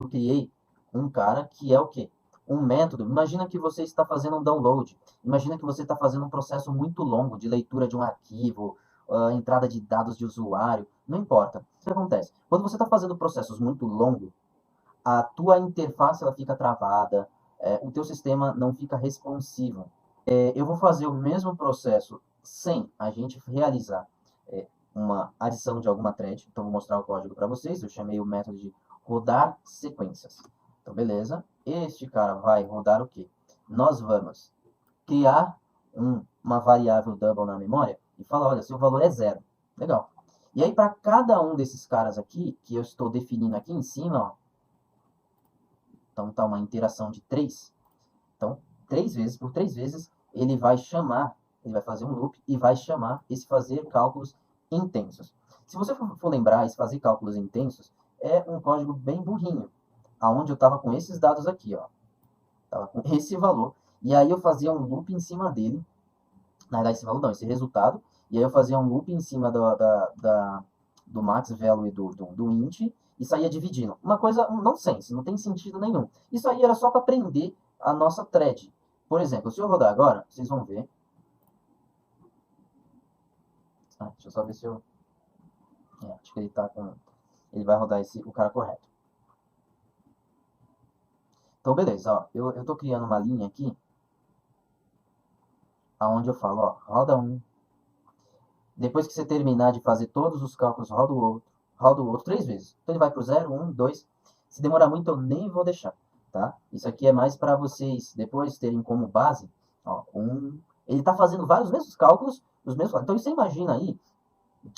eu criei um cara que é o quê? Um método. Imagina que você está fazendo um download. Imagina que você está fazendo um processo muito longo de leitura de um arquivo, entrada de dados de usuário, não importa. O que acontece? Quando você está fazendo processos muito longos, a tua interface ela fica travada, o teu sistema não fica responsivo. Eu vou fazer o mesmo processo sem a gente realizar uma adição de alguma thread. Então, vou mostrar o código para vocês. Eu chamei o método de rodar sequências. Então, beleza. Este cara vai rodar o quê? Nós vamos criar uma variável double na memória e falar, olha, seu valor é zero. Legal. E aí, para cada um desses caras aqui, que eu estou definindo aqui em cima, ó, então tá uma interação de 3. Então, 3 vezes por 3 vezes, ele vai chamar, ele vai fazer um loop e vai chamar esse fazer cálculos intensos. Se você for lembrar, esse fazer cálculos intensos é um código bem burrinho, aonde eu estava com esses dados aqui, ó, estava com esse valor, e aí eu fazia um loop em cima dele, na verdade esse valor não, esse resultado, e aí eu fazia um loop em cima do max value do int, e saía dividindo. Uma coisa nonsense, não tem sentido nenhum. Isso aí era só para aprender a nossa thread. Por exemplo, se eu rodar agora, vocês vão ver. Deixa eu só ver se eu... acho que ele tá com... Ele vai rodar o cara correto. Então, beleza, ó. Eu tô criando uma linha aqui, aonde eu falo, ó, roda um. Depois que você terminar de fazer todos os cálculos, roda o outro 3 vezes. Então ele vai pro 0, 1, 2. Se demorar muito, eu nem vou deixar, tá? Isso aqui é mais para vocês depois terem como base, ó, ele tá fazendo vários mesmos cálculos, os mesmos. Então você imagina aí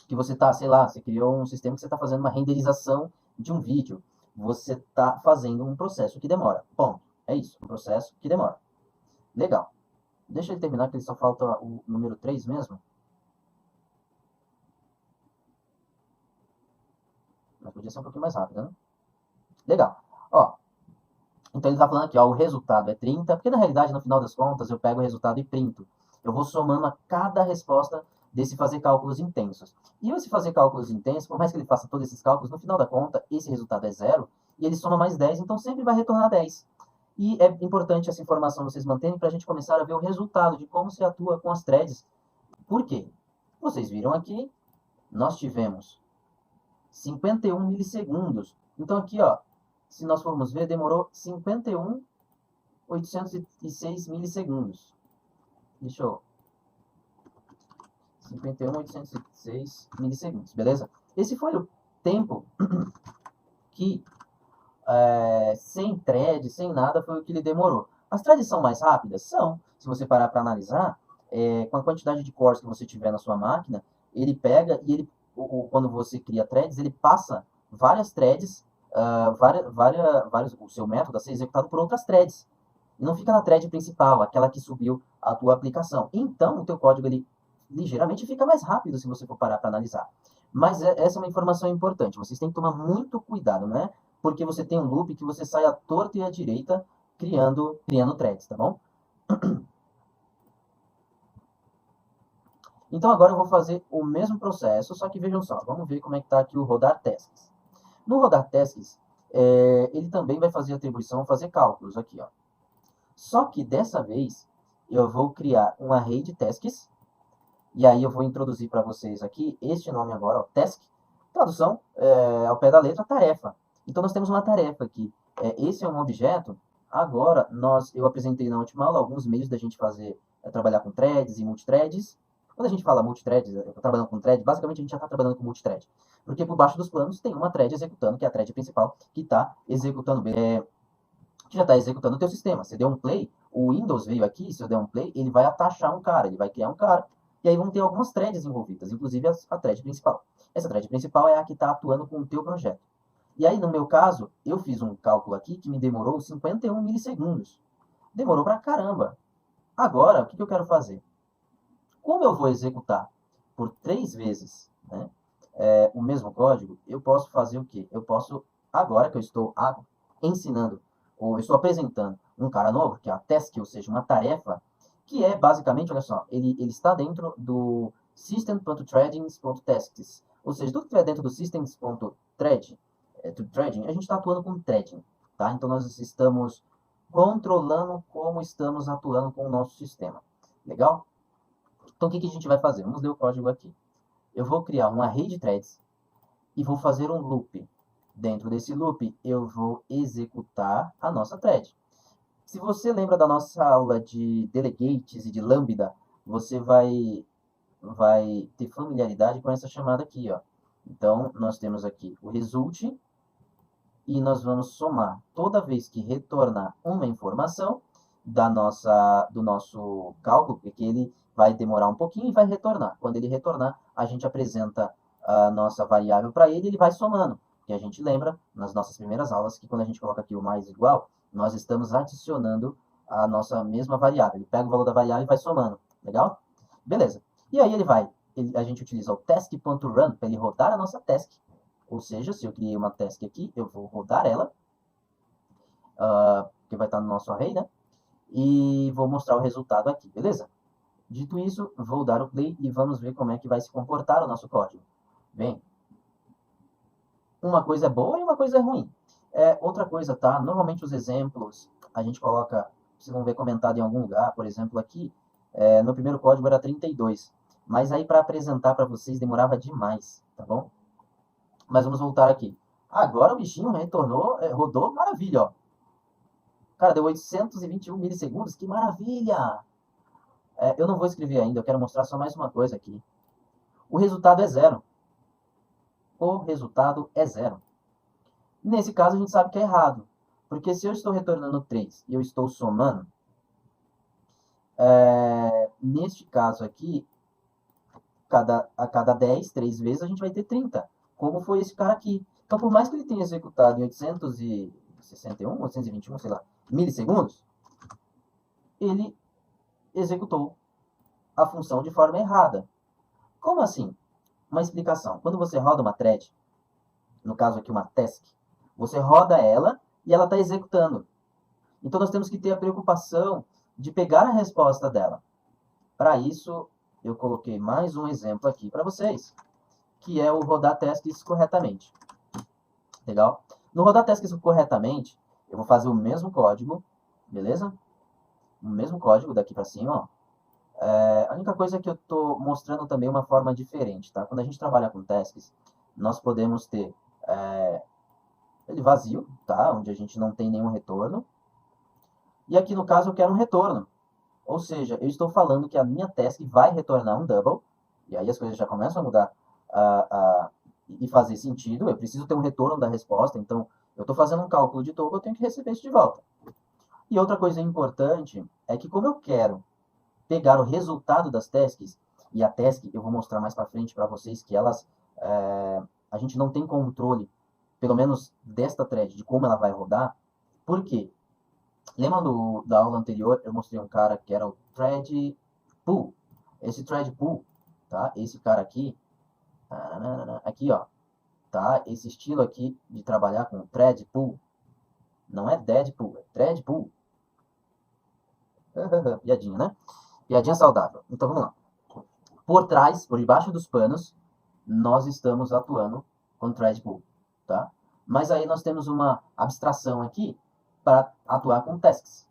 que você tá, sei lá, você criou um sistema que você tá fazendo uma renderização de um vídeo. Você tá fazendo um processo que demora. Ponto. É isso, um processo que demora. Legal. Deixa ele terminar, que ele só falta o número 3 mesmo. Mas podia ser um pouquinho mais rápido, né? Legal. Ó, então ele está falando aqui, ó, o resultado é 30, porque na realidade, no final das contas, eu pego o resultado e printo. Eu vou somando a cada resposta desse fazer cálculos intensos. E esse fazer cálculos intensos, por mais que ele faça todos esses cálculos, no final da conta, esse resultado é zero, e ele soma mais 10, então sempre vai retornar 10. E é importante essa informação vocês manterem para a gente começar a ver o resultado de como se atua com as threads. Por quê? Vocês viram aqui, nós tivemos 51 milissegundos. Então aqui, ó, se nós formos ver, demorou 51.806 milissegundos. Deixa eu... 51.806 milissegundos, beleza? Esse foi o tempo que, sem thread, sem nada, foi o que ele demorou. As threads são mais rápidas? São. Se você parar para analisar, com a quantidade de cores que você tiver na sua máquina, ele pega e ele, quando você cria threads, ele passa várias threads, o seu método a ser executado por outras threads. E não fica na thread principal, aquela que subiu a tua aplicação. Então, o teu código ele ligeiramente fica mais rápido se você for parar para analisar. Mas essa é uma informação importante. Vocês têm que tomar muito cuidado, né? Porque você tem um loop que você sai à torta e à direita criando threads, tá bom? Então agora eu vou fazer o mesmo processo, só que vejam só, vamos ver como é que está aqui o rodar tasks. No rodar tasks, ele também vai fazer atribuição, fazer cálculos aqui, ó. Só que dessa vez eu vou criar um array de tasks, e aí eu vou introduzir para vocês aqui este nome agora, ó, task. Tradução, ao pé da letra, tarefa. Então nós temos uma tarefa aqui. Esse é um objeto. Agora, eu apresentei na última aula alguns meios da gente trabalhar com threads e multithreads. Quando a gente fala multithreads, trabalhando com thread, basicamente a gente já está trabalhando com multithread. Porque por baixo dos planos tem uma thread executando, que é a thread principal, que está executando que já está executando o teu sistema. Você deu um play, o Windows veio aqui, se eu der um play, ele vai atachar um cara, ele vai criar um cara, e aí vão ter algumas threads envolvidas, inclusive a thread principal. Essa thread principal é a que está atuando com o teu projeto. E aí, no meu caso, eu fiz um cálculo aqui que me demorou 51 milissegundos. Demorou pra caramba. Agora, o que eu quero fazer? Como eu vou executar por 3 vezes, né, o mesmo código, eu posso fazer o quê? Eu posso, agora que eu estou ensinando, ou eu estou apresentando um cara novo, que é a task, ou seja, uma tarefa, que é basicamente, olha só, ele está dentro do system.threadings.tasks. Ou seja, tudo que estiver dentro do systems.thread, threading, a gente está atuando com threading. tá? Então, nós estamos controlando como estamos atuando com o nosso sistema. Legal? Então, o que a gente vai fazer? Vamos ler o código aqui. Eu vou criar um array de threads e vou fazer um loop. Dentro desse loop, eu vou executar a nossa thread. Se você lembra da nossa aula de delegates e de lambda, você vai ter familiaridade com essa chamada aqui, ó. Então, nós temos aqui o result e nós vamos somar toda vez que retornar uma informação do nosso cálculo, porque ele vai demorar um pouquinho e vai retornar. Quando ele retornar, a gente apresenta a nossa variável para ele e ele vai somando. Que a gente lembra, nas nossas primeiras aulas, que quando a gente coloca aqui o mais igual, nós estamos adicionando a nossa mesma variável. Ele pega o valor da variável e vai somando. Legal? Beleza. E aí a gente utiliza o task.run para ele rodar a nossa task. Ou seja, se eu criei uma task aqui, eu vou rodar ela, que vai estar no nosso array, né? E vou mostrar o resultado aqui, beleza? Dito isso, vou dar o play e vamos ver como é que vai se comportar o nosso código. Bem, uma coisa é boa e uma coisa é ruim. Outra coisa, tá? Normalmente os exemplos a gente coloca, vocês vão ver comentado em algum lugar, por exemplo aqui, no primeiro código era 32, mas aí para apresentar para vocês demorava demais, tá bom? Mas vamos voltar aqui. Agora o bichinho retornou, rodou, maravilha, ó. Cara, deu 821 milissegundos, que maravilha! Eu não vou escrever ainda, eu quero mostrar só mais uma coisa aqui. O resultado é zero. O resultado é zero. Nesse caso, a gente sabe que é errado. Porque se eu estou retornando 3 e eu estou somando, neste caso aqui, a cada 10, 3 vezes, a gente vai ter 30. Como foi esse cara aqui. Então, por mais que ele tenha executado em 861, 821, sei lá, milissegundos, ele executou a função de forma errada. Como assim? Uma explicação. Quando você roda uma thread, no caso aqui uma task, você roda ela e ela está executando. Então nós temos que ter a preocupação de pegar a resposta dela. Para isso, eu coloquei mais um exemplo aqui para vocês, que é o rodar tasks corretamente. Legal? No rodar tasks corretamente, eu vou fazer o mesmo código, beleza? O mesmo código daqui para cima, ó. A única coisa é que eu estou mostrando também uma forma diferente, tá? Quando a gente trabalha com tasks, nós podemos ter ele vazio, tá? Onde a gente não tem nenhum retorno. E aqui no caso eu quero um retorno. Ou seja, eu estou falando que a minha task vai retornar um double, e aí as coisas já começam a mudar e fazer sentido. Eu preciso ter um retorno da resposta, então eu estou fazendo um cálculo de token, eu tenho que receber isso de volta. E outra coisa importante é que como eu quero pegar o resultado das tasks, e a task eu vou mostrar mais para frente para vocês que elas, a gente não tem controle, pelo menos desta thread, de como ela vai rodar. Por quê? Lembra da aula anterior, eu mostrei um cara que era o thread pool. Esse thread pool, tá? Esse cara aqui, aqui ó, tá? Esse estilo aqui de trabalhar com thread pool, não é Deadpool, é thread pool. Piadinha, né? Piadinha saudável. Então vamos lá. Por trás, por debaixo dos panos, nós estamos atuando com thread pool, tá? Mas aí nós temos uma abstração aqui para atuar com tasks.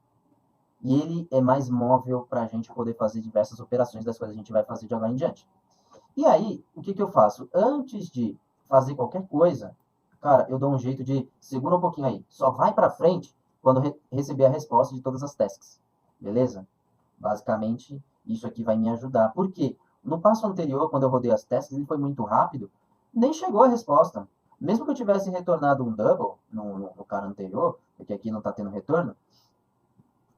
E ele é mais móvel para a gente poder fazer diversas operações das coisas que a gente vai fazer de agora em diante. E aí, o que eu faço? Antes de fazer qualquer coisa, cara, eu dou um jeito de segura um pouquinho aí. Só vai para frente quando receber a resposta de todas as tasks. Beleza? Basicamente, isso aqui vai me ajudar. Por quê? No passo anterior, quando eu rodei as tasks, ele foi muito rápido, nem chegou a resposta. Mesmo que eu tivesse retornado um double no cara anterior, porque aqui não está tendo retorno,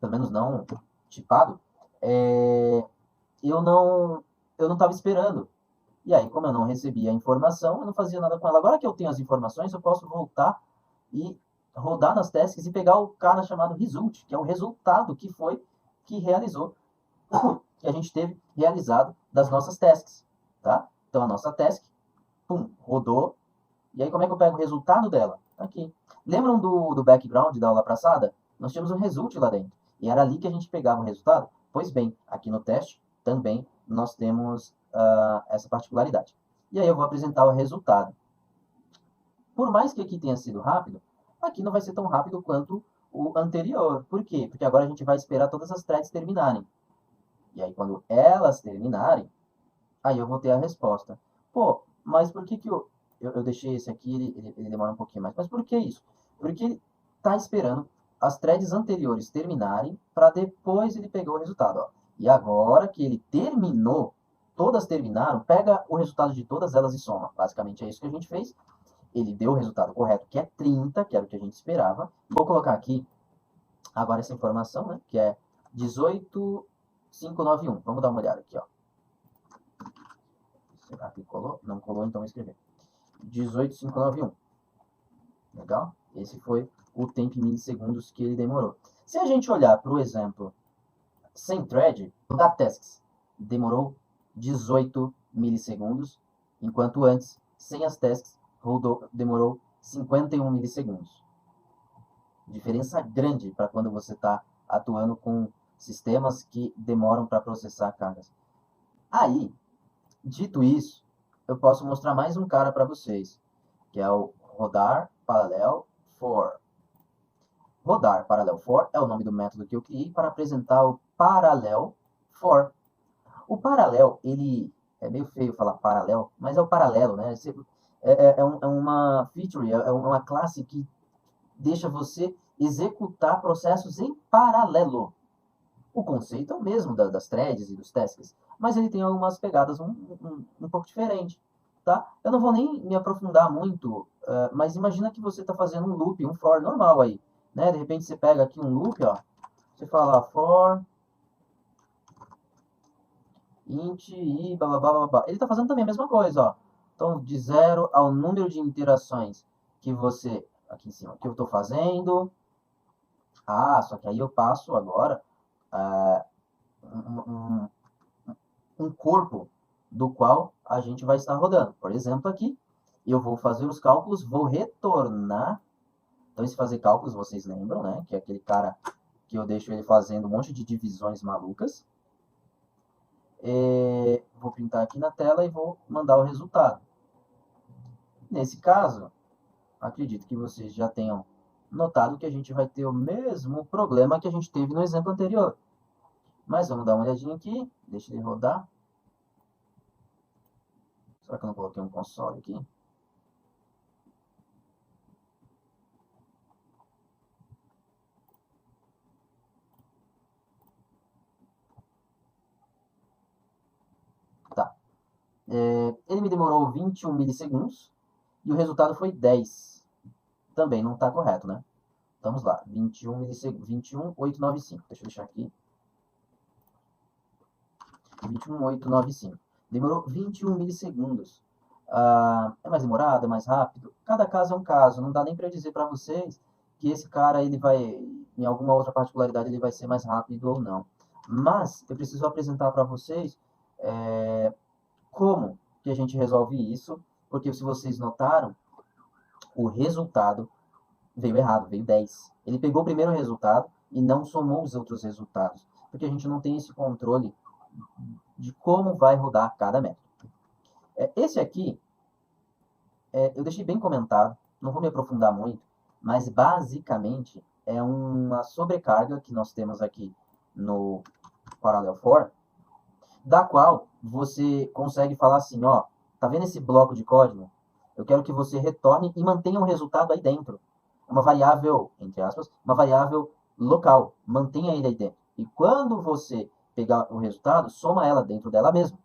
pelo menos não tipado, eu não estava esperando. E aí, como eu não recebia a informação, eu não fazia nada com ela. Agora que eu tenho as informações, eu posso voltar e rodar nas tasks e pegar o cara chamado result, que é o resultado que realizou, que a gente teve realizado das nossas tasks, tá? Então, a nossa task, pum, rodou. E aí, como é que eu pego o resultado dela? Aqui. Lembram do background da aula passada? Nós tínhamos um result lá dentro. E era ali que a gente pegava o resultado? Pois bem, aqui no teste também nós temos essa particularidade. E aí eu vou apresentar o resultado. Por mais que aqui tenha sido rápido, aqui não vai ser tão rápido quanto o anterior. Por quê? Porque agora a gente vai esperar todas as threads terminarem. E aí, quando elas terminarem, aí eu vou ter a resposta. Pô, mas por que eu deixei esse aqui, ele demora um pouquinho mais. Mas por que isso? Porque ele está esperando as threads anteriores terminarem para depois ele pegar o resultado. Ó. E agora que ele terminou, todas terminaram, pega o resultado de todas elas e soma. Basicamente é isso que a gente fez. Ele deu o resultado correto, que é 30, que era o que a gente esperava. Vou colocar aqui agora essa informação, né, que é 18591. Vamos dar uma olhada aqui, ó. Será que colou? Não colou, então vou escrever. 18591. Legal? Esse foi o tempo em milissegundos que ele demorou. Se a gente olhar para o exemplo sem thread, da tasks, demorou 18 milissegundos, enquanto antes, sem as tasks, demorou 51 milissegundos. Diferença grande para quando você está atuando com sistemas que demoram para processar cargas. Aí, dito isso, eu posso mostrar mais um cara para vocês, que é o rodar parallel for. Rodar parallel for é o nome do método que eu criei para apresentar o parallel for. O parallel, ele é meio feio falar paralelo, mas é o paralelo, né? É uma feature, é uma classe que deixa você executar processos em paralelo. O conceito é o mesmo das threads e dos tasks, mas ele tem algumas pegadas um pouco diferentes, tá? Eu não vou nem me aprofundar muito, mas imagina que você está fazendo um loop, um for normal aí, né? De repente você pega aqui um loop, ó, você fala for int i blá blá blá blá. Ele está fazendo também a mesma coisa, ó. Então, de 0 ao número de interações que você, aqui em cima, que eu estou fazendo. Ah, só que aí eu passo agora um, um corpo do qual a gente vai estar rodando. Por exemplo, aqui, eu vou fazer os cálculos, vou retornar. Então, esse fazer cálculos, vocês lembram, né? Que é aquele cara que eu deixo ele fazendo um monte de divisões malucas. Vou printar aqui na tela e vou mandar o resultado. Nesse caso, acredito que vocês já tenham notado que a gente vai ter o mesmo problema que a gente teve no exemplo anterior. Mas vamos dar uma olhadinha aqui. Deixa ele rodar. Será que eu não coloquei um console aqui? Tá. Ele me demorou 21 milissegundos e o resultado foi 10. Também não está correto, né? Vamos lá. 21 milissegundos. 21.895. Deixa eu deixar aqui. 21.895. Demorou 21 milissegundos. É mais demorado, é mais rápido? Cada caso é um caso. Não dá nem para eu dizer para vocês que esse cara ele vai, em alguma outra particularidade, ele vai ser mais rápido ou não. Mas eu preciso apresentar para vocês como que a gente resolve isso, porque se vocês notaram, o resultado veio errado, veio 10. Ele pegou o primeiro resultado e não somou os outros resultados, porque a gente não tem esse controle de como vai rodar cada método. Esse aqui, eu deixei bem comentado, não vou me aprofundar muito, mas basicamente é uma sobrecarga que nós temos aqui no Parallel for, da qual você consegue falar assim, ó, tá vendo esse bloco de código? Eu quero que você retorne e mantenha um resultado aí dentro. Uma variável, entre aspas, uma variável local. Mantenha ele aí dentro. E quando você pegar o resultado, soma ela dentro dela mesma.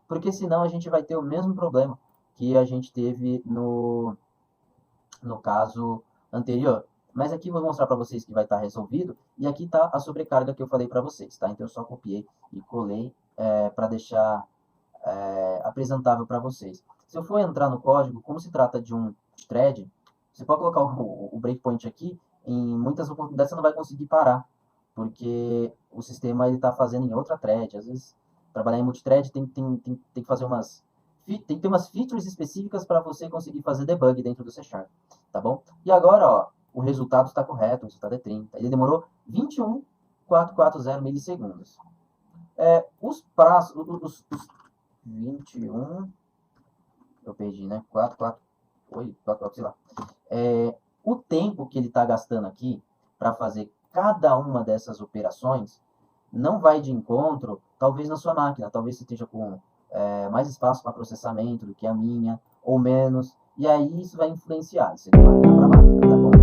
Porque senão a gente vai ter o mesmo problema que a gente teve no caso anterior. Mas aqui eu vou mostrar para vocês que vai estar resolvido. E aqui está a sobrecarga que eu falei para vocês, tá? Então eu só copiei e colei para deixar apresentável para vocês. Se eu for entrar no código, como se trata de um thread, você pode colocar o breakpoint aqui, em muitas oportunidades você não vai conseguir parar, porque o sistema está fazendo em outra thread. Às vezes, trabalhar em multithread tem que fazer tem que ter umas features específicas para você conseguir fazer debug dentro do C Sharp, tá bom? E agora, ó, o resultado está correto, o resultado é 30. Ele demorou 21.440 milissegundos. Os prazos, os 21, eu perdi, né? 4, 4, 8, 4, 4, sei lá. o tempo que ele está gastando aqui para fazer cada uma dessas operações não vai de encontro, talvez na sua máquina, talvez você esteja com mais espaço para processamento do que a minha, ou menos, e aí isso vai influenciar, isso é de máquina para máquina, tá bom?